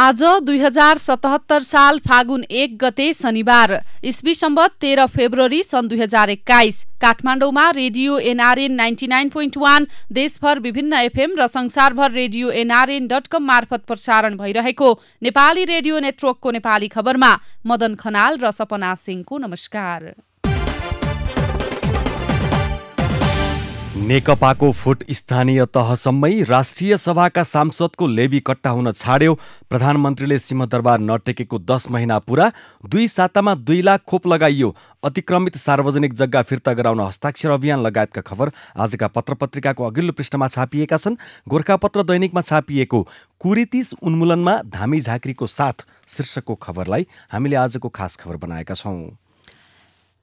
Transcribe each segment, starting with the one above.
आज 2077 साल फागुन 1 गते शनिबार, इस्वी सम्वत 13 फेब्रुअरी सन् 2021। काठमाडौँमा रेडियो एनआरएन 99.1, देशभर विभिन्न एफएम र संसारभर रेडियो nrn.com मार्फत प्रसारण भइरहेको नेपाली रेडियो नेटवर्कको नेपाली खबरमा मदन खनाल र सपना सिंहको नमस्कार। नेकपाको फुट स्थानीय तहसम्मै राष्ट्रिय सभाका सांसदको लेबी कट्टा हुन छाड्यो। प्रधानमन्त्रीले सिंहदरबार नटेकेको 10 महिना पुरा, 2 सातामा 2 लाख खोप लगाइयो। अतिक्रमित सार्वजनिक जग्गा फिर्ता गराउन हस्ताक्षर अभियान लगायतका खबर आजका पत्रपत्रिकाको अघिल्लो पृष्ठमा छापिएका छन्। गोर्खापत्र दैनिकमा छापिएको कुरीति उन्मूलनमा धामी झाँक्रीको साथ शीर्षकको खबरलाई हामीले आजको खास खबर बनाएका छौं।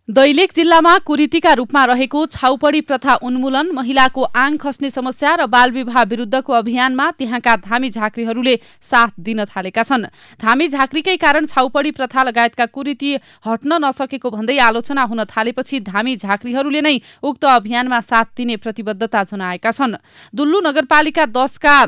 दैलेख जिल्लामा कुरीतिका रूपमा रहेको छाउपडी प्रथा उन्मूलन, महिलाको आङ खस्ने समस्या र बालविवाह विरुद्धको अभियानमा त्यहाँका धामी झाँक्रीहरूले साथ दिन थालेका छन्। धामी झाँक्रीकै कारण छाउपडी प्रथा लगायतका कुरीति हट्न नसकेको भन्दै आलोचना हुन थालेपछि धामी झाँक्रीहरूले नै उक्त अभियानमा साथ दिने प्रतिबद्धता जनाएका छन्। दुल्लु नगरपालिका 10 का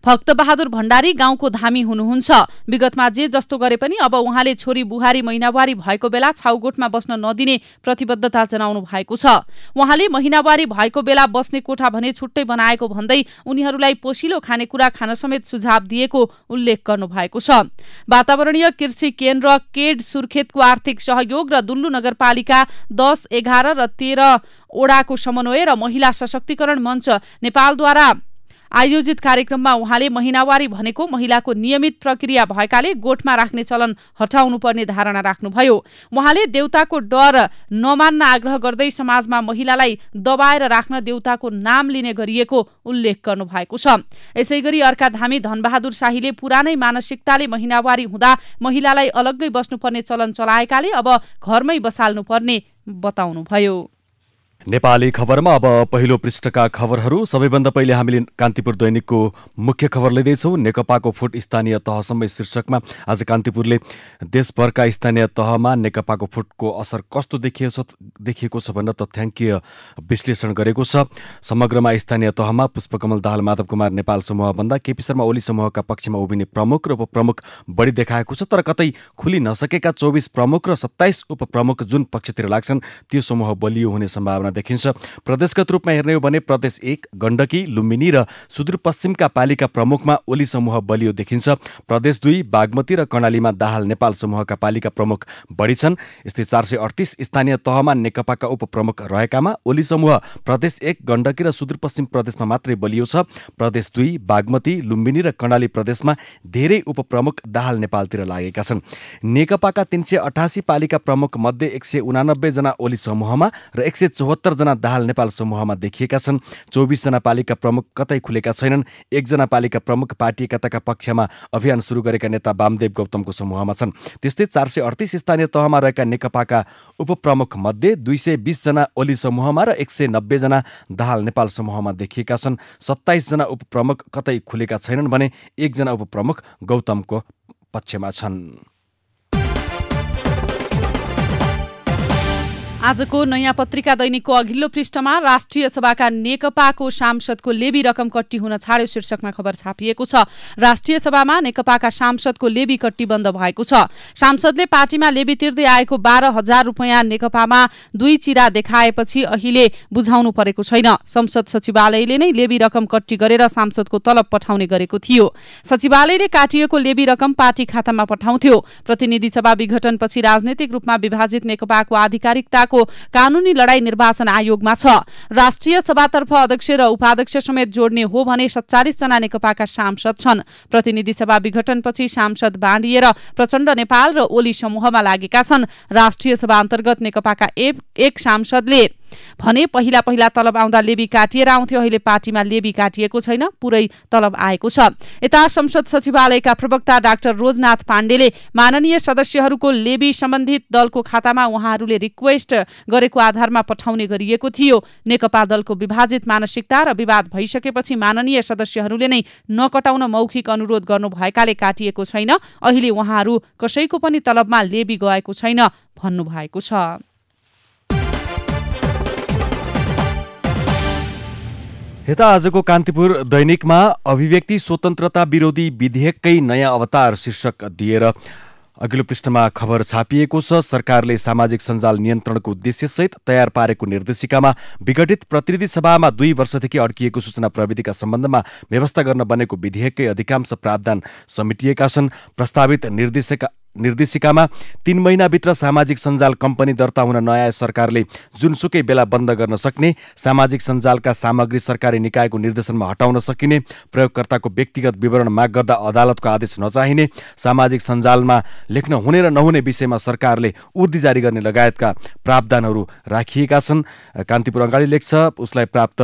भक्तबहादुर भण्डारी गाउँको धामी हुनुहुन्छ। विगतमा जे जस्तो गरे पनि अब उहाँले छोरी बुहारी महिनावारी भएको बेला छाउगोठमा बस्न नदिने प्रतिबद्धता जनाउनु भएको छ। उहाँले महिनावारी भएको बेला बस्ने कोठा भने छुट्टै बनाएको भन्दै उनीहरूलाई पोसिलो खानेकुरा खान समेत सुझाव दिएको उल्लेख गर्नु भएको छ। वातावरणीय कृषि केन्द्र केड सुर्खेतको आर्थिक सहयोग र दुल्लु नगरपालिका 10, 11 र 13 ओडाको समन्वय र महिला सशक्तिकरण मञ्च नेपालद्वारा आयोजित कार्यक्रममा उहाँले महिनावारी भनेको महिलाको नियमित प्रक्रिया भएकाले गोठमा राख्ने चलन हटाउनु पर्ने धारणा राख्नुभयो। उहाँले देउताको डर नमान्न आग्रह गर्दै समाजमा महिलालाई दबाएर राख्न देउताको नाम लिने गरिएको उल्लेख गर्नु भएको छ। यसैगरी अर्का धामी धनबहादुर शाहीले पुरानै मानसिकताले महिनावारी हुँदा महिलालाई अलग्गै बस्नुपर्ने चलन चलाएकाले अब घरमै बसाल्नुपर्ने बताउनुभयो। नेपाली खबरमा अब पहिलो पृष्ठका खबरहरू। सबैभन्दा पहिले हामीले कान्तिपुर दैनिकको मुख्य खबर लिँदैछौँ। नेकपाको फुट स्थानीय तहसम्मै शीर्षकमा आज कान्तिपुरले देशभरका स्थानीय तहमा नेकपाको फुटको असर कस्तो देखिएको छ भनेर तथ्याङ्कीय विश्लेषण गरेको छ। समग्रमा स्थानीय तहमा पुष्पकमल दाहाल माधव कुमार नेपाल समूहभन्दा केपी शर्मा ओली समूहका पक्षमा उभिने प्रमुख र उपप्रमुख बढी देखाएको छ। तर कतै खुली नसकेका 24 प्रमुख र 27 उपप्रमुख जुन पक्षतिर लाग्छन् त्यो समूह बलियो हुने सम्भावना देखिन्छ। प्रदेशगत रूपमा हेर्ने हो भने प्रदेश 1 गण्डकी, लुम्बिनी र सुदूरपश्चिमका पालिका प्रमुखमा ओली समूह बलियो देखिन्छ। प्रदेश 2 बागमती र कर्णालीमा दाहाल नेपाल समूहका पालिका प्रमुख बढी छन्। यस्तै 438 स्थानीय तहमा नेकपाका उपप्रमुख रहेकामा ओली समूह प्रदेश 1 गण्डकी र सुदूरपश्चिम प्रदेशमा मात्रै बलियो छ। प्रदेश 2 बागमती, लुम्बिनी र कर्णाली प्रदेशमा धेरै उपप्रमुख दाहाल नेपालतिर लागेका छन्। नेकपाका 388 पालिका प्रमुख मध्ये 189 जना ओली समूहमा र 174 जना दाहाल नेपाल समूहमा देखिएका छन्। 24 जना पालिका प्रमुख कतै खुलेका छैनन्। 1 जना पालिका प्रमुख पार्टी एकताका पक्षमा अभियान सुरु गरेका नेता वामदेव गौतमको समूहमा छन्। त्यस्तै 438 स्थानीय तहमा रहेका नेकपाका उपप्रमुख मध्ये 220 जना ओली समूहमा र 190 जना दाहाल नेपाल समूहमा देखिएका छन्। 27 जना उपप्रमुख कतै खुलेका छैनन् भने 1 जना उपप्रमुख गौतमको पक्षमा छन्। आजको नयाँ पत्रिका दैनिकको अघिल्लो पृष्ठमा राष्ट्रिय सभाका नेकपाको सांसदको लेबी रकम कट्टी हुन छाड्यो शीर्षकमा खबर छापिएको छ। राष्ट्रिय सभामा नेकपाका सांसदको लेबी कट्टी बन्द भएको छ। सांसदले पार्टीमा लेबी तिर्दै आएको 12,000 रुपैयाँ नेकपामा 2 चिरा देखाएपछि अहिले बुझाउनु परेको छैन। संसद सचिवालयले नै लेबी रकम कट्टी गरेर सांसदको तलब पठाउने गरेको थियो। सचिवालयले काटिएको लेबी रकम पार्टी खातामा पठाउँथ्यो। प्रतिनिधि सभा विघटनपछि राजनैतिक रूपमा विभाजित नेकपाको आधिकारिकताको कानूनी लडाई निर्वाचन आयोगमा छ। राष्ट्रिय सभातर्फ अध्यक्ष र उपाध्यक्ष समेत जोड्ने हो भने 47 जना नेकपाका सांसद छन्। प्रतिनिधि सभा विघटनपछि सांसद बाँडिएर प्रचण्ड नेपाल र ओली समूहमा लागेका छन्। राष्ट्रिय सभा अन्तर्गत नेकपाका एक सांसदले भने पहिला तलब आउँदा लेबी काटिएर आउँथ्यो, अहिले पार्टीमा लेबी काटिएको छैन, पुरै तलब आएको छ। यता संसद सचिवालयका प्रवक्ता डाक्टर रोजनाथ पाण्डेले माननीय सदस्यहरूको लेबी सम्बन्धित दलको खातामा उहाँहरूले रिक्वेस्ट गरेको आधारमा पठाउने गरिएको थियो। नेकपा दलको विभाजित मानसिकता र विवाद भइसकेपछि माननीय सदस्यहरूले नै नकटाउन मौखिक अनुरोध गर्नु भएकाले काटिएको छैन। अहिले उहाँहरू कसैको पनि तलबमा लेबी गएको छैन भन्नुभएको छ। यता आजको कान्तिपुर दैनिकमा अभिव्यक्ति स्वतन्त्रता विरोधी विधेयककै नयाँ अवतार शीर्षक दिएर अघिल्लो पृष्ठमा खबर छापिएको छ। सरकारले सामाजिक सञ्जाल नियन्त्रणको उद्देश्यसहित तयार पारेको निर्देशिकामा विघटित प्रतिनिधि सभामा 2 वर्षदेखि अड्किएको सूचना प्रविधिका सम्बन्धमा व्यवस्था गर्न बनेको विधेयककै अधिकांश प्रावधान समेटिएका छन्। प्रस्तावित निर्देशिकामा 3 महिनाभित्र सामाजिक सञ्जाल कम्पनी दर्ता हुन नआए सरकारले जुनसुकै बेला बन्द गर्न सक्ने, सामाजिक सञ्जालका सामग्री सरकारी निकायको निर्देशनमा हटाउन सकिने, प्रयोगकर्ताको व्यक्तिगत विवरण माग गर्दा अदालतको आदेश नचाहिने, सामाजिक सञ्जालमा लेख्न हुने र नहुने विषयमा सरकारले उर्दी जारी गर्ने लगायतका प्रावधानहरू राखिएका छन्। कान्तिपुर अगाडि लेख्छ, उसलाई प्राप्त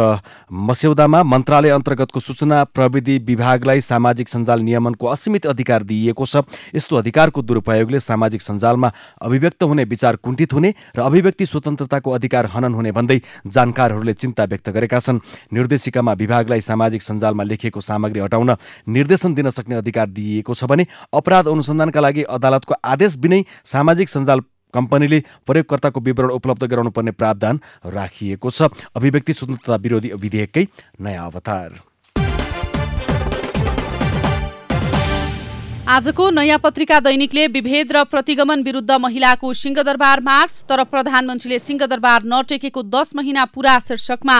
मस्यौदामा मन्त्रालय अन्तर्गतको सूचना प्रविधि विभागलाई सामाजिक सञ्जाल नियमनको असीमित अधिकार दिइएको छ। यस्तो अधिकारको दुरुपयोगले सामाजिक सञ्जालमा अभिव्यक्त हुने विचार कुण्ठित हुने र अभिव्यक्ति स्वतन्त्रताको अधिकार हनन हुने भन्दै जानकारहरूले चिन्ता व्यक्त गरेका छन्। निर्देशिकामा विभागलाई सामाजिक सञ्जालमा लेखिएको सामग्री हटाउन निर्देशन दिन सक्ने अधिकार दिइएको छ भने अपराध अनुसन्धानका लागि अदालतको आदेश बिनै सामाजिक सञ्जाल कम्पनीले प्रयोगकर्ताको विवरण उपलब्ध गराउनुपर्ने प्रावधान राखिएको छ। अभिव्यक्ति स्वतन्त्रता विरोधी विधेयककै नयाँ अवतार। आजको नयाँ पत्रिका दैनिकले विभेद र प्रतिगमन विरुद्ध महिलाको सिंहदरबार मार्च तर प्रधानमन्त्रीले सिंहदरबार नटेकेको 10 महिना पूरा शीर्षकमा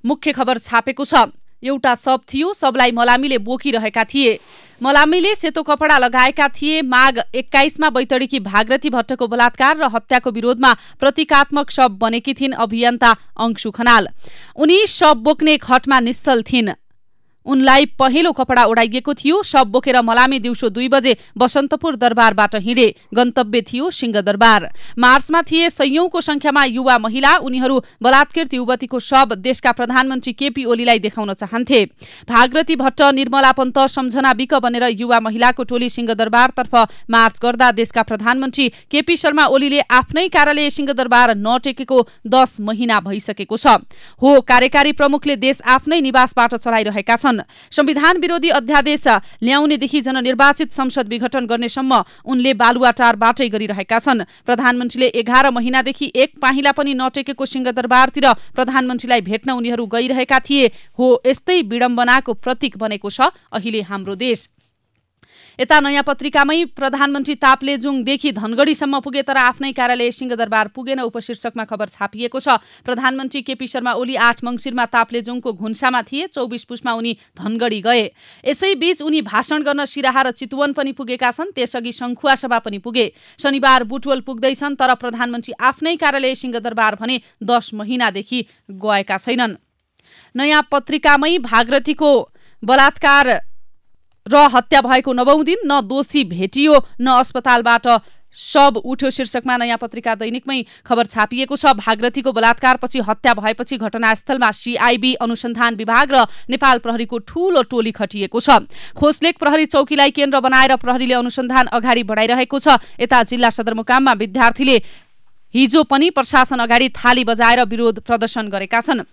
मुख्य खबर छापेको छ। एउटा शव थियो, सबलाई मलामीले बोकिरहेका थिए। मलामीले सेतो कपडा लगाएका थिए। माघ 21 मा बैतडीकी भागरथी भट्टको बलात्कार र हत्याको विरोधमा प्रतीकात्मक शव बनेकी थिइन् अभियन्ता अंशु खनाल। उनी शव बोक्ने खटमा निश्चल थिइन्। उनलाई पहेँलो कपडा ओढाइएको थियो। शव बोकेर मलामी दिउँसो 2 बजे बसन्तपुर दरबारबाट हिँडे। गन्तव्य थियो सिंहदरबार। मार्चमा थिए सयौंको संख्यामा युवा महिला। उनीहरू बलात्कृत युवतीको शव देशका प्रधानमन्त्री केपी ओलीलाई देखाउन चाहन्थे। भागरथी भट्ट, निर्मला पन्त सम्झना बिक बनेर युवा महिलाको टोली सिंहदरबारतर्फ मार्च गर्दा देशका प्रधानमन्त्री केपी शर्मा ओलीले आफ्नै कार्यालय सिंहदरबार नटेकेको 10 महिना भइसकेको छ। हो, कार्यकारी प्रमुखले देश आफ्नै निवासबाट चलाइरहेका छन्। संविधान विरोधी अध्यादेश ल्याउनेदेखि जननिर्वाचित संसद विघटन गर्नेसम्म उनले बालुवाटारबाटै गरिरहेका छन्। प्रधानमन्त्रीले 11 महिनादेखि एक पाहिला पनि नटेकेको सिंहदरबारतिर प्रधानमन्त्रीलाई भेट्न उनीहरू गइरहेका थिए। हो, यस्तै विडम्बनाको प्रतीक बनेको छ अहिले हाम्रो देश। यता नयाँ पत्रिकामै प्रधानमन्त्री ताप्लेजुङदेखि धनगढीसम्म पुगे तर आफ्नै कार्यालय सिंहदरबार पुगेन उपशीर्षकमा खबर छापिएको छ। प्रधानमन्त्री केपी शर्मा ओली 8 मङ्सिरमा ताप्लेजुङको घुन्सामा थिए। 24 पुसमा उनी धनगढी गए। यसैबीच उनी भाषण गर्न सिराहा र चितवन पनि पुगेका छन्। त्यसअघि सङ्खुवासभा पनि पुगे। शनिबार बुटवल पुग्दैछन् तर प्रधानमन्त्री आफ्नै कार्यालय सिंहदरबार भने 10 महिनादेखि गएका छैनन्। नयाँ पत्रिकामै भागरथीको बलात्कार र हत्या भएको 9औं दिन न दोषी भेटियो न अस्पतालबाट शव उठ्यो शीर्षकमा नयाँ पत्रिका दैनिकमै खबर छापिएको छ। भागरथीको बलात्कारपछि हत्या भएपछि घटनास्थलमा सीआईबी, अनुसन्धान विभाग र नेपाल प्रहरीको ठूलो टोली खटिएको छ। खोसलेक प्रहरी चौकीलाई केन्द्र बनाएर प्रहरीले अनुसन्धान अगाडि बढाइरहेको छ। यता जिल्ला सदरमुकाममा विद्यार्थीले हिजो पनि प्रशासन अगाडि थाली बजाएर विरोध प्रदर्शन गरेका छन्।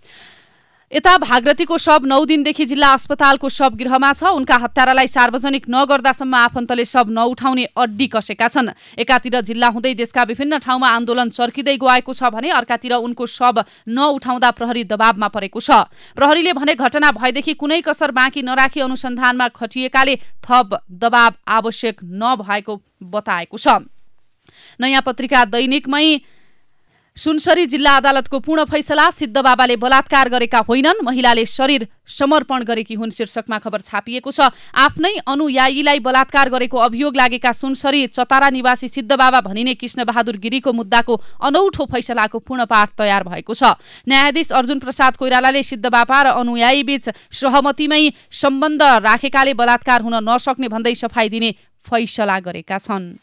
यता भागरथीको शव 9 दिनदेखि जिल्ला अस्पतालको शवगृहमा छ। उनका हत्यारालाई सार्वजनिक नगर्दासम्म आफन्तले शव नउठाउने अड्डी कसेका छन्। एकातिर जिल्ला हुँदै देशका विभिन्न ठाउँमा आन्दोलन चर्किँदै गएको छ भने अर्कातिर उनको शव नउठाउँदा प्रहरी दबावमा परेको छ। प्रहरीले भने घटना भएदेखि कुनै कसर बाँकी नराखी अनुसन्धानमा खटिएकाले थप दबाव आवश्यक नभएको बताएको छ। नयाँ पत्रिका दैनिकमै सुनसरी जिल्ला अदालतको पूर्ण फैसला, सिद्धबाबाले बलात्कार गरेका होइनन्, महिलाले शरीर समर्पण गरेकी हुन् शीर्षकमा खबर छापिएको छ। आफ्नै अनुयायीलाई बलात्कार गरेको अभियोग लागेका सुनसरी चतारा निवासी सिद्धबाबा भनिने कृष्णबहादुर गिरीको मुद्दाको अनौठो फैसलाको पूर्ण पाठ तयार भएको छ। न्यायाधीश अर्जुन प्रसाद कोइरालाले सिद्धबाबा र अनुयायी बीच सहमतिमै सम्बन्ध राखेकाले बलात्कार हुन नसक्ने भन्दै सफाई दिने फैसला गरेका छन्।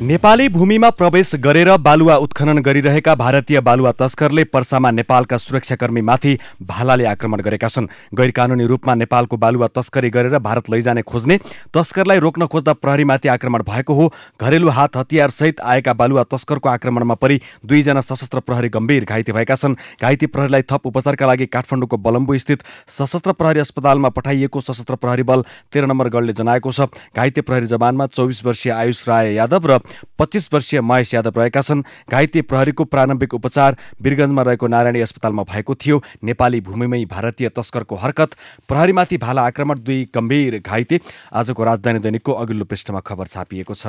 नेपाली भूमिमा प्रवेश गरेर बालुवा उत्खनन गरिरहेका भारतीय बालुवा तस्करले पर्सामा नेपालका सुरक्षाकर्मीमाथि भालाले आक्रमण गरेका छन्। गैरकानूनी रूपमा नेपालको बालुवा तस्करी गरेर भारत लैजाने खोज्ने तस्करलाई रोक्न खोज्दा प्रहरीमाथि आक्रमण भएको हो। घरेलु हात हतियार सहित आएका बालुवा तस्करको आक्रमणमा परि 2 जना सशस्त्र प्रहरी गम्भीर घाइते भएका छन्। घाइते प्रहरीलाई थप उपचारका लागि काठमाडौँको बलम्बु स्थित सशस्त्र प्रहरी अस्पतालमा पठाइएको सशस्त्र प्रहरी बल 13 नम्बर गणले जनाएको छ। घाइते प्रहरी जवानमा 24 वर्षीय आयुष राय यादव र 25 वर्षीय महेश यादव रहेका छन्। घाइते प्रहरीको प्रारम्भिक उपचार वीरगञ्जमा रहेको नारायणी अस्पतालमा भएको थियो। नेपाली भूमिमै भारतीय तस्करको हरकत, प्रहरीमाथि भाला आक्रमण, 2 गम्भीर घाइते। आजको राजधानी दैनिकको अघिल्लो पृष्ठमा खबर छापिएको छ।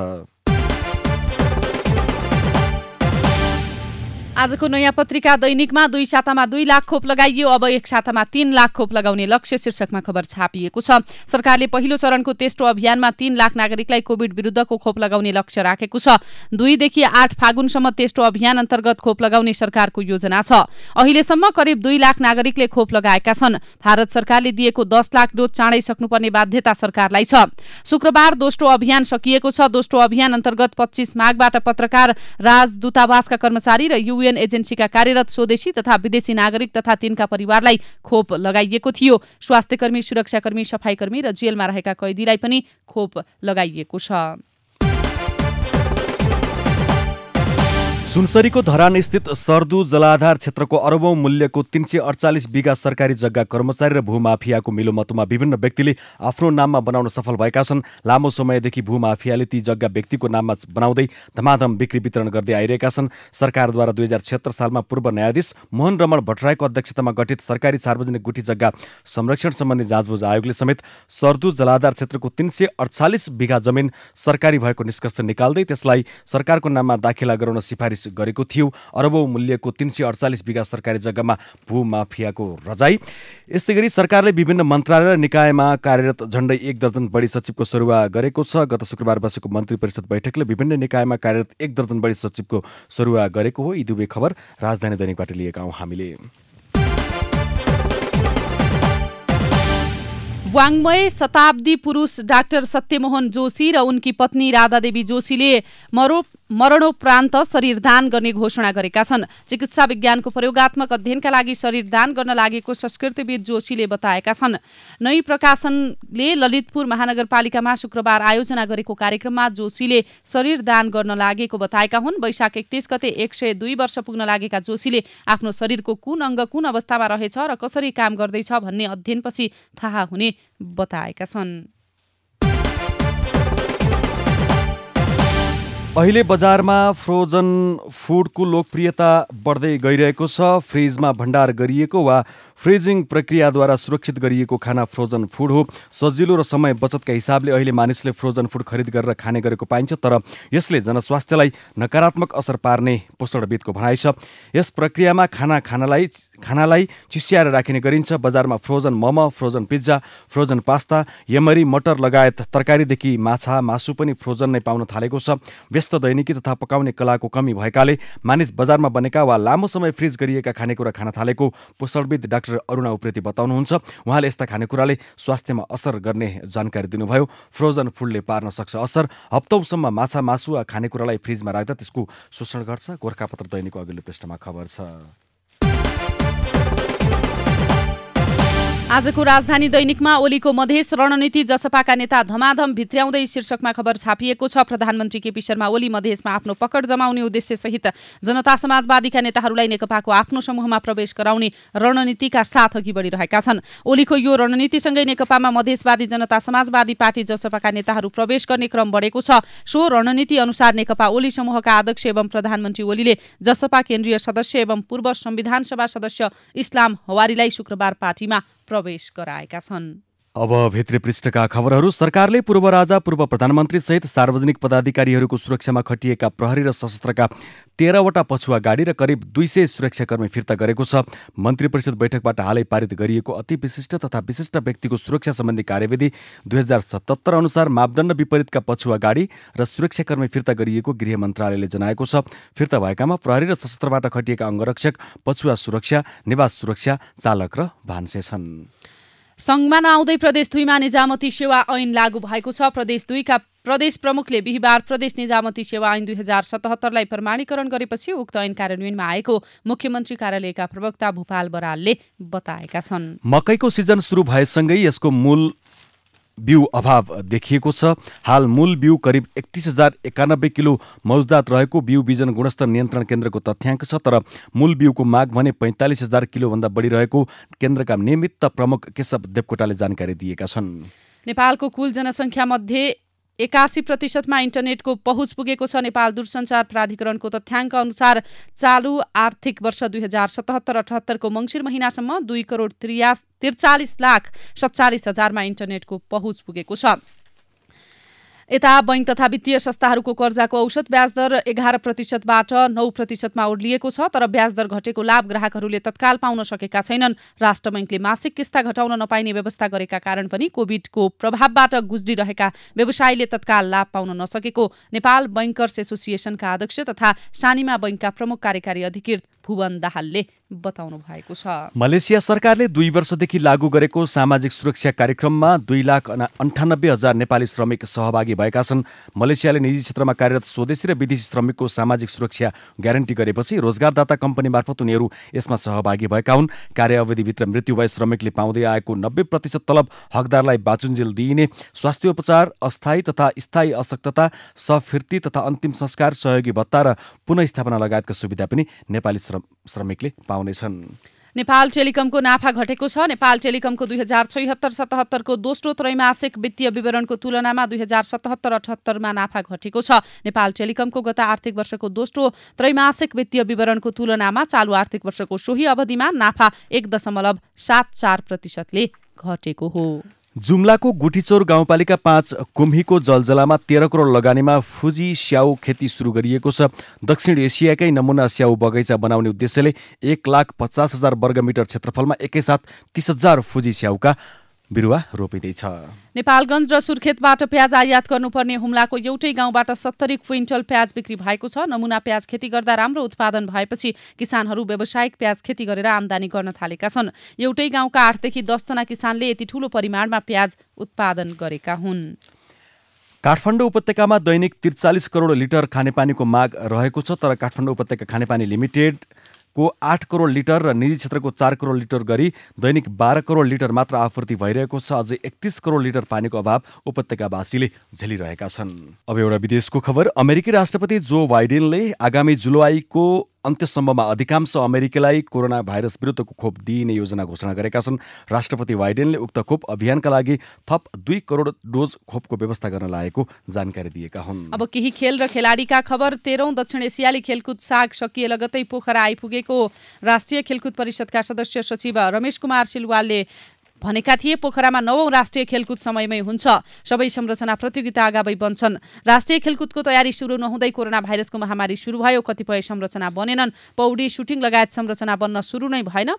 आजको नयाँ पत्रिका दैनिकमा 2 सातामा 2 लाख खोप लगाइयो, अब 1 सातामा 3 लाख खोप लगाउने लक्ष्य शीर्षकमा खबर छापिएको छ। सरकारले पहिलो चरणको तेस्रो अभियानमा 3 लाख नागरिकलाई कोभिड विरुद्धको खोप लगाउने लक्ष्य राखेको छ। 2 देखि 8 फागुनसम्म तेस्रो अभियान अन्तर्गत खोप लगाउने सरकारको योजना छ। अहिलेसम्म करिब 2 लाख नागरिकले खोप लगाएका छन्। भारत सरकारले दिएको 10 लाख डोज चाँडै सक्नुपर्ने बाध्यता सरकारलाई छ। शुक्रबार दोस्रो अभियान सकिएको छ। दोस्रो अभियान अन्तर्गत 25 माघबाट पत्रकार, राजदूतावासका कर्मचारी र UN एजेन्सीका कार्यरत स्वदेशी तथा विदेशी नागरिक तथा तिनका परिवारलाई खोप लगाइएको थियो। स्वास्थ्यकर्मी, सुरक्षाकर्मी, सफाईकर्मी र जेलमा रहेका कैदीलाई पनि खोप लगाइएको छ। सुनसरीको धरान स्थित सर्दु जलाधार क्षेत्रको अरबौं मूल्यको 348 बिघा सरकारी जग्गा कर्मचारी र भूमाफियाको मिलोमतोमा विभिन्न व्यक्तिले आफ्नो नाममा बनाउन सफल भएका छन्। लामो समयदेखि भूमाफियाले ती जग्गा व्यक्तिको नाममा बनाउँदै धमाधम बिक्री वितरण गर्दै आइरहेका छन्। सरकारद्वारा 2076 सालमा पूर्व न्यायाधीश मोहन रमण भट्टराईको अध्यक्षतामा गठित सरकारी सार्वजनिक गुठी जग्गा संरक्षण सम्बन्धी जाँचबुझ आयोगले समेत सर्दु जलाधार क्षेत्रको 348 बिघा जमिन सरकारी भएको निष्कर्ष निकाल्दै त्यसलाई सरकारको नाममा दाखिला गराउन सिफारिस गरेको थियो। अरबौं मूल्यको 348 बिघा सरकारी जग्गामा भूमाफियाको रजाई। यसै गरी सरकारले विभिन्न मन्त्रालय र निकायमा कार्यरत झण्डै 1 दर्जन बढी सचिवको सरुवा गरेको छ। गत शुक्रबार बसेको मन्त्री परिषद बैठकले विभिन्न निकायमा कार्यरत 1 दर्जन बढी सचिवको सरुवा गरेको हो। यी दुवै खबर राजधानी दैनिकबाट लिएका हौं हामीले। वाङ्मय शताब्दी पुरुष डाक्टर सत्यमोहन जोशी र उनकी पत्नी राधादेवी जोशीले मरणोपरान्त शरीरदान गर्ने घोषणा गरेका छन्। चिकित्सा विज्ञानको प्रयोगात्मक अध्ययनका लागि शरीरदान गर्न लागेको संस्कृतिविद जोशीले बताएका छन्। नई प्रकाशनले ललितपुर महानगरपालिकामा शुक्रबार आयोजना गरेको कार्यक्रममा जोशीले शरीरदान गर्न लागेको बताएका हुन्। वैशाख 31 गते 102 वर्ष पुग्न लागेका जोशीले आफ्नो शरीरको कुन अङ्ग कुन अवस्थामा रहेछ र कसरी काम गर्दैछ भन्ने अध्ययनपछि थाहा हुने बताएका छन्। अहिले बजारमा फ्रोजन फुडको लोकप्रियता बढ्दै गइरहेको छ। फ्रिजमा भण्डार गरिएको वा फ्रिजिङ प्रक्रियाद्वारा सुरक्षित गरिएको खाना फ्रोजन फुड हो। सजिलो र समय बचतका हिसाबले अहिले मानिसले फ्रोजन फुड खरिद गरेर खाने गरेको पाइन्छ, तर यसले जनस्वास्थ्यलाई नकारात्मक असर पार्ने पोषणविदको भनाइ छ। यस प्रक्रियामा खानालाई चिस्याएर राखिने गरिन्छ। बजारमा frozen momo, frozen pizza, frozen pasta, yomari, मटर लगायत तरकारीदेखि माछा, मासु पनि फ्रोजन नै पाउन थालेको छ। व्यस्त दैनिकी तथा पकाउने कलाको कमी भएकाले मानिस बजारमा बनेका वा लामो समय फ्रिज गरिएका खानेकुरा खान थालेको पोषणविद डाक्टर अरुणा उप्रेती बताउनुहुन्छ। उहाँले यस्ता खानेकुराले स्वास्थ्यमा असर गर्ने जानकारी दिनुभयो। फ्रोजन फुडले पार्न सक्छ असर। हप्तौँसम्म माछा, मासु वा खानेकुरालाई फ्रिजमा राख्दा त्यसको शोषण गर्छ। गोरखापत्र दैनिकको अघिल्लो पृष्ठमा खबर छ। आजको राजधानी दैनिकमा ओलीको मधेस रणनीति जसपाका नेता धमाधम भित्र्याउँदै शीर्षकमा खबर छापिएको छ। प्रधानमन्त्री केपी शर्मा ओली मधेसमा आफ्नो पकड जमाउने उद्देश्यसहित जनता समाजवादीका नेताहरूलाई नेकपाको आफ्नो समूहमा प्रवेश गराउने रणनीतिका साथ अघि बढिरहेका छन्। ओलीको यो रणनीतिसँगै नेकपामा मधेसवादी जनता समाजवादी पार्टी जसपाका नेताहरू प्रवेश गर्ने क्रम बढेको छ। सो रणनीति अनुसार नेकपा ओली समूहका अध्यक्ष एवं प्रधानमन्त्री ओलीले जसपा केन्द्रीय सदस्य एवं पूर्व संविधान सभा सदस्य इस्लाम हवारीलाई शुक्रबार पार्टीमा प्रवेश गराएका छन्। अब भित्री पृष्ठका खबरहरू। सरकारले पूर्व राजा, पूर्व प्रधानमन्त्री सहित सार्वजनिक पदाधिकारीहरूको सुरक्षामा खटिएका प्रहरी र सशस्त्रका 13वटा पछुवा गाडी र करिब 200 सुरक्षाकर्मी फिर्ता गरेको छ। मन्त्री परिषद बैठकबाट हालै पारित गरिएको अति विशिष्ट तथा विशिष्ट व्यक्तिको सुरक्षा सम्बन्धी कार्यविधि 2077 अनुसार मापदण्ड विपरीतका पछुवा गाडी र सुरक्षाकर्मी फिर्ता गरिएको गृह मन्त्रालयले जनाएको छ। फिर्ता भएकामा प्रहरी र सशस्त्रबाट खटिएका अङ्गरक्षक, पछुवा सुरक्षा, निवास सुरक्षा, चालक र भान्से छन्। सङ्घमा नआउँदै प्रदेश 2 मा निजामती सेवा ऐन लागू भएको छ। प्रदेश 2 का प्रदेश प्रमुखले बिहिबार प्रदेश निजामती सेवा ऐन 2077 लाई प्रमाणीकरण गरेपछि उक्त ऐन कार्यान्वयनमा आएको मुख्यमन्त्री कार्यालयका प्रवक्ता भूपाल बरालले बताएका छन्। मकैको सिजन सुरु भएसँगै यसको मूल बिउ अभाव देखिएको छ। हाल मूल बिउ करिब 31,091 किलो मौजदात रहेको बिउ बिजन गुणस्तर नियन्त्रण केन्द्रको तथ्याङ्क छ, तर मूल बिउको माग भने 45,000 किलोभन्दा बढी रहेको केन्द्रका निमित्त प्रमुख केशव देवकोटाले जानकारी दिएका छन्। नेपालको कुल जनसङ्ख्या मध्ये 81% इन्टरनेटको पहुँच पुगेको छ। नेपाल दूरसञ्चार प्राधिकरणको तथ्याङ्क अनुसार चालु आर्थिक वर्ष 2077-78 को मङ्सिर महिनासम्म 2,43,47,47,000मा इन्टरनेटको पहुँच पुगेको छ। यता बैंक तथा वित्तीय संस्थाहरूको कर्जाको औसत ब्याज दर 11%बाट 9%मा ओर्लिएको छ। तर ब्याज दर घटेको लाभ ग्राहकहरूले तत्काल पाउन सकेका छैनन्। राष्ट्र बैंकले मासिक किस्ता घटाउन नपाइने व्यवस्था गरेका कारण पनि कोभिडको प्रभावबाट गुज्रिरहेका व्यवसायीले तत्काल लाभ पाउन नसकेको नेपाल बैंकर्स एसोसिएसनका अध्यक्ष तथा सानीमा बैंकका प्रमुख कार्यकारी अधिकृत भुवन दाहालले बताउनु भएको छ। मलेसिया सरकारले 2 वर्षदेखि लागू गरेको सामाजिक सुरक्षा कार्यक्रममा 2,98,000 नेपाली श्रमिक सहभागी भएका छन्। मलेसियाले निजी क्षेत्रमा कार्यरत स्वदेशी र विदेशी श्रमिकको सामाजिक सुरक्षा ग्यारेन्टी गरेपछि रोजगारदाता कम्पनी मार्फत उनीहरू यसमा सहभागी भएका हुन्। कार्य अवधिभित्र मृत्यु भए श्रमिकले पाउँदै आएको 90% तलब हकदारलाई बाँचुन्जेल दिइने, स्वास्थ्य उपचार, अस्थायी तथा स्थायी अशक्तता, सफिर्ती तथा अन्तिम संस्कार, सहयोगी भत्ता र पुनःस्थापना लगायतका सुविधा पनि नेपाली श्रमिकले पाउनेछन्। नेपाल टेलिकमको नाफा घटेको छ। नेपाल टेलिकमको 2076-77 को दोस्रो त्रैमासिक वित्तीय विवरणको तुलनामा 2077-78 मा नाफा घटेको छ। नेपाल टेलिकमको गत आर्थिक वर्षको दोस्रो त्रैमासिक वित्तीय विवरणको तुलनामा चालु आर्थिक वर्षको सोही अवधिमा नाफा 1.74%ले घटेको हो। जुम्लाको गुठीचौर गाउँपालिका 5 कुम्हीको जलजलामा 13 करोड लगानीमा फुजी स्याउ खेती सुरु गरिएको छ। दक्षिण एसियाकै नमुना स्याउ बगैँचा बनाउने उद्देश्यले 1,50,000 वर्गमिटर क्षेत्रफलमा एकैसाथ 30,000 फुजी स्याउका बिरुवा रोपिँदैछ। नेपालगञ्ज र सुर्खेतबाट प्याज आयात गर्नुपर्ने हुम्लाको एउटै गाउँबाट 70 क्विन्टल प्याज बिक्री भएको छ। नमुना प्याज खेती गर्दा राम्रो उत्पादन भएपछि किसानहरू व्यावसायिक प्याज खेती गरेर आमदानी गर्न थालेका छन्। एउटै गाउँका 8 देखि 10 जना किसानले यति ठूलो परिमाणमा प्याज उत्पादन गरेका हुन्। काठमाडौँ उपत्यकामा दैनिक 43 करोड लिटर खानेपानीको माग रहेको छ। तर काठमाडौँ उपत्यका खानेपानी लिमिटेड को 8 करोड लिटर र निजी क्षेत्रको 4 करोड लिटर गरी दैनिक 12 करोड लिटर मात्र आपूर्ति भइरहेको छ। अझै 31 करोड लिटर पानीको अभाव उपत्यकावासीले झेलिरहेका छन्। अब एउटा विदेशको खबर। अमेरिकी राष्ट्रपति जो बाइडेनले आगामी जुलाईको अन्त्यसम्ममा अधिकांश अमेरिकीलाई कोरोना भाइरस विरुद्धको खोप दिइने योजना घोषणा गरेका छन्। राष्ट्रपति बाइडेनले उक्त खोप अभियानका लागि थप 2 करोड डोज खोपको व्यवस्था गर्न लागेको जानकारी दिएका हुन्। अब केही खेल र खेलाडीका खबर। 13औं दक्षिण एसियाली खेलकुद साग सकिए लगत्तै पोखरा आइपुगेको राष्ट्रिय खेलकुद परिषदका सदस्य सचिव रमेश कुमार सिलवालले भनेका थिए। पोखरामा 9औं राष्ट्रिय खेलकुद समयमै हुन्छ। सबै संरचना प्रतियोगिता अगावै बन्छन्। राष्ट्रिय खेलकुदको तयारी सुरु नहुँदै कोरोना भाइरसको महामारी सुरु भयो। कतिपय संरचना बनेनन्। पौडी, सुटिङ लगायत संरचना बन्न सुरु नै भएन।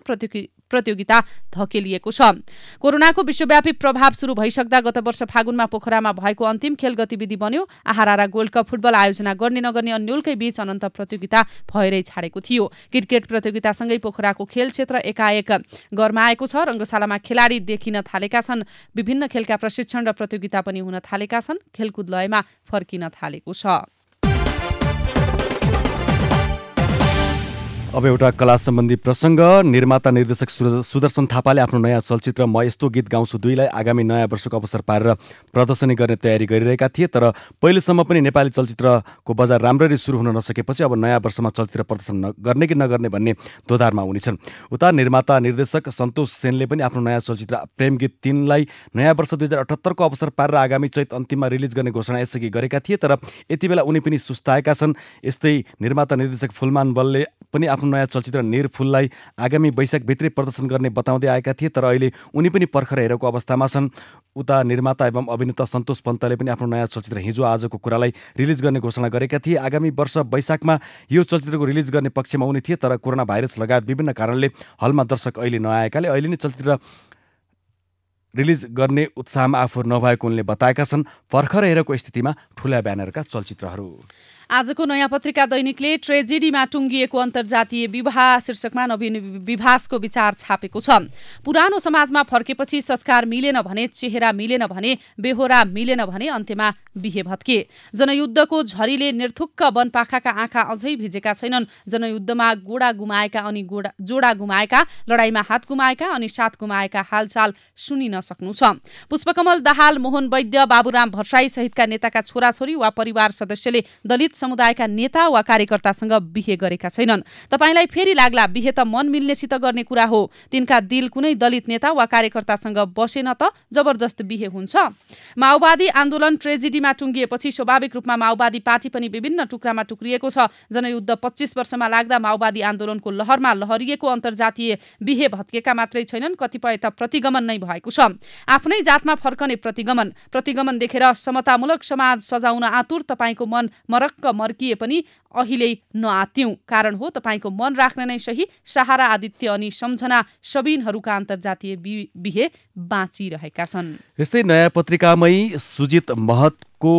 प्रतियोगिता धकेलिएको छ। कोरोनाको विश्वव्यापी प्रभाव सुरु भइसक्दा गत वर्ष फागुनमा पोखरामा भएको अन्तिम खेल गतिविधि बन्यो। आहारा गोल्ड कप फुटबल आयोजना गर्ने नगर्ने अन्यलकै बीच अनन्त प्रतियोगिता भएरै छाडेको थियो। क्रिकेट प्रतियोगितासँगै पोखराको खेल क्षेत्र एकाएक गर्माएको छ। रङ्गशालामा खेलाडी देखिन थालेका छन्। विभिन्न खेलका प्रशिक्षण र प्रतियोगिता पनि हुन थालेका छन्। खेलकुद लयमा फर्किन थालेको छ। अब एउटा कला सम्बन्धी प्रसङ्ग। निर्माता निर्देशक सुदर्शन थापाले आफ्नो नयाँ चलचित्र म यस्तो गीत गाउँछु 2 लाई आगामी नयाँ वर्षको अवसर पारेर प्रदर्शनी गर्ने तयारी गरिरहेका थिए। तर पहिलेसम्म पनि नेपाली चलचित्रको बजार राम्ररी सुरु हुन नसकेपछि अब नयाँ वर्षमा चलचित्र प्रदर्शन गर्ने कि नगर्ने भन्ने दोधारमा हुनेछन्। उता निर्माता निर्देशक सन्तोष सेनले पनि आफ्नो नयाँ चलचित्र प्रेम गीत 3 लाई नयाँ वर्ष 2078 को अवसर पारेर आगामी चैत अन्तिममा रिलिज गर्ने घोषणा यसअघि गरेका थिए। तर यति बेला उनी पनि सुस्ताएका छन्। यस्तै निर्माता निर्देशक फुलमान बलले पनि आफ्नो नयाँ चलचित्र निरफुललाई आगामी वैशाखभित्रै प्रदर्शन गर्ने बताउँदै आएका थिए। तर अहिले उनी पनि पर्खर हेरेको अवस्थामा छन्। उता निर्माता एवं अभिनेता सन्तोष पन्तले पनि आफ्नो नयाँ चलचित्र हिजो आजको कुरालाई रिलिज गर्ने घोषणा गरेका थिए। आगामी वर्ष वैशाखमा यो चलचित्रको रिलिज गर्ने पक्षमा उनी थिए। तर कोरोना भाइरस लगायत विभिन्न कारणले हलमा दर्शक अहिले नआएकाले अहिले नै चलचित्र रिलिज गर्ने उत्साहमा आफू नभएको उनले बताएका छन्। पर्खर हेरेको स्थितिमा ठुला ब्यानरका चलचित्रहरू। आजको नयाँ पत्रिका दैनिकले ट्रेजेडीमा टुङ्गिएको अन्तर्जातीय विवाह शीर्षकमा नवीन विभासको विचार छापेको छ। पुरानो समाजमा फर्केपछि संस्कार मिलेन भने, चेहरा मिलेन भने, बेहोरा मिलेन भने अन्त्यमा बिहे भत्के। जनयुद्धको झरीले निर्थुक्क वनपाखाका आँखा अझै भिजेका छैनन्। जनयुद्धमा गोडा गुमाएका अनि जोडा गुमाएका, लडाईँमा हात गुमाएका अनि साथ गुमाएका हालचाल सुनिन सक्नुहुन्छ। पुष्पकमल दाहाल, मोहन वैद्य, बाबुराम भट्टराई सहितका नेताका छोराछोरी वा परिवार सदस्यले दलित समुदायका नेता वा कार्यकर्तासँग बिहे गरेका छैनन्। तपाईलाई फेरि लाग्ला बिहे त मन मिल्नेसित गर्ने कुरा हो, तिनका दिल कुनै दलित नेता वा कार्यकर्तासँग बसेन त जबरजस्त बिहे हुन्छ। माओवादी आन्दोलन ट्रेजेडीमा टुङ्गिएपछि स्वाभाविक रूपमा माओवादी पार्टी पनि विभिन्न टुक्रामा टुक्रिएको छ। जनयुद्ध 25 वर्षमा लाग्दा माओवादी आन्दोलनको लहरमा लहरिएको अन्तर्जातीय बिहे भत्केका मात्रै छैनन्, कतिपय त प्रतिगमन नै भएको छ। आफ्नै जातमा फर्कने प्रतिगमन देखेर समतामूलक समाज सजाउन आतुर तपाईको मन मरक्क मर्किए पनि अहिले नआत्यौं। कारण हो तपाईको मन राख्न नै सही। सहारा, आदित्य अनि सम्झना सबिनहरूका अन्तर्जातीय बिहे बाँचिरहेका छन्। यस्तै नयाँ पत्रिकामै सुजित महतको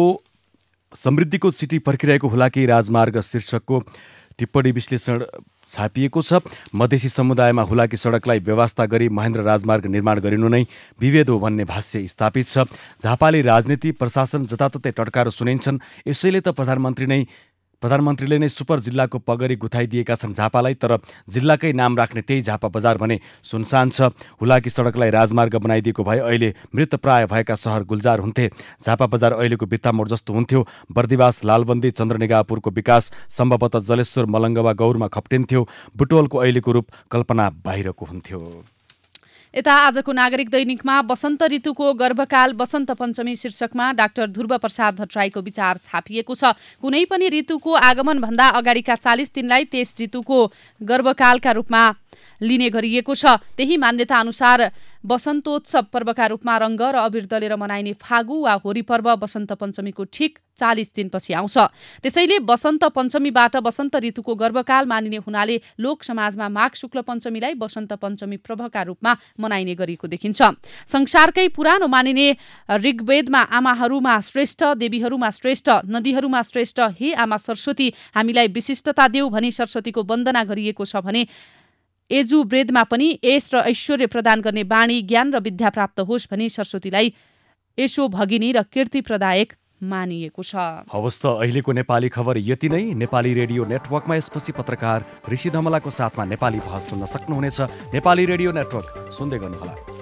समृद्धिको चिठी पर्खिरहेको हुलाकी राजमार्ग शीर्षकको टिप्पणी विश्लेषण छापिएको छ। मधेसी समुदायमा हुलाकी सडकलाई व्यवस्था गरी महेन्द्र राजमार्ग निर्माण गरिनु नै विभेद हो भन्ने भाष्य स्थापित छ। झापाली राजनीति प्रशासन जताततै टड्कारो सुनिन्छन्। यसैले त प्रधानमन्त्रीले नै सुपर जिल्लाको पगरी गुथाइदिएका छन् झापालाई, तर जिल्लाकै नाम राख्ने त्यही झापा बजार भने सुनसान छ। हुलाकी सडकलाई राजमार्ग बनाइदिएको भए अहिले मृतप्राय भएका सहर गुल्जार हुन्थे। झापा बजार अहिलेको बित्तामोड जस्तो हुन्थ्यो। बर्दिवास, लालबन्दी, चन्द्रनिगाहपुरको विकास सम्भवतः जलेश्वर, मलङ्ग वा गौरमा खप्टिन्थ्यो। बुटवलको अहिलेको रूप कल्पना बाहिरको हुन्थ्यो। यता आजको नागरिक दैनिकमा वसन्त ऋतुको गर्भकाल वसन्त पञ्चमी शीर्षकमा डाक्टर ध्रुव प्रसाद भट्टराईको विचार छापिएको छ। कुनै पनि ऋतुको आगमनभन्दा अगाडिका 40 दिनलाई त्यस ऋतुको गर्भकालका रूपमा लिने गरिएको छ। त्यही मान्यता अनुसार वसन्तोत्सव पर्वका रूपमा रङ्ग र अबिर दलेर मनाइने फागु वा होरी पर्व वसन्त पञ्चमीको ठिक 40 दिनपछि आउँछ। त्यसैले वसन्त पञ्चमीबाट वसन्त ऋतुको गर्भकाल मानिने हुनाले लोक समाजमा माघ शुक्ल पञ्चमीलाई वसन्त पञ्चमी पर्वका रूपमा मनाइने गरिएको देखिन्छ। संसारकै पुरानो मानिने ऋग्वेदमा आमाहरूमा श्रेष्ठ, देवीहरूमा श्रेष्ठ, नदीहरूमा श्रेष्ठ हे आमा सरस्वती हामीलाई विशिष्टता देऊ भनी सरस्वतीको वन्दना गरिएको छ भने यजुर्वेदमा पनि यश र ऐश्वर्य प्रदान गर्ने बाणी, ज्ञान र विद्या प्राप्त होस् भनी सरस्वतीलाई यशो भगिनी र कीर्ति प्रदायक मानिएको छ। हवस् त अहिलेको नेपाली खबर यति नै। नेपाली रेडियो नेटवर्कमा यसपछि पत्रकार ऋषि धमलाको साथमा नेपाली बहस सुन्न सक्नुहुनेछ। नेपाली रेडियो नेटवर्क सुन्दै गर्नुहोला।